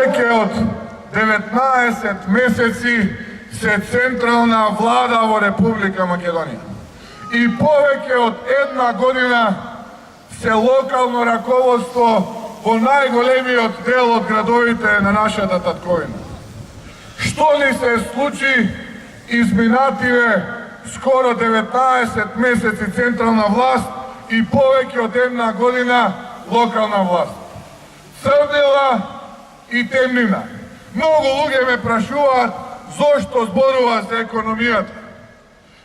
повеќе од 19 месеци се централна влада во Република Македонија. И повеќе од една година се локално раководство во најголемиот дел од градовите на нашата татковина. Што ли се случи изминативе скоро 19 месеци централна власт и повеќе од една година локална власт? Црнила и темнина. Многу луѓе ме прашуваат зошто зборува за економијата.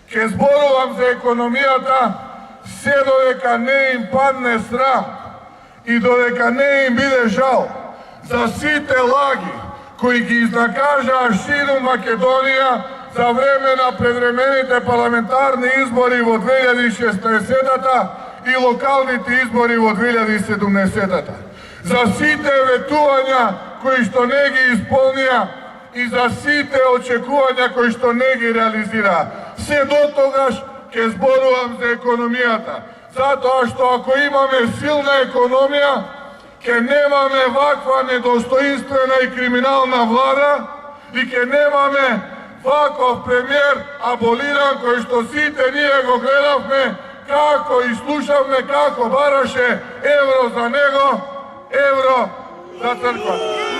Ке зборувам за економијата се додека не им падне срам и додека не им биде жал за сите лаги кои ги изнакажаа ширум Македонија за време на предвремените парламентарни избори во 2016-та и локалните избори во 2017-та. За сите ветувања кои што не ги исполнија и за сите очекувања кои што не ги реализираа. Се до тогаш ќе зборувам за економијата, затоа што ако имаме силна економија, ќе немаме ваква недостоинствена и криминална влада и ќе немаме ваков премиер аболиран кој што сите ние го гледавме како и слушавме како бараше евро за него, евро за црквата.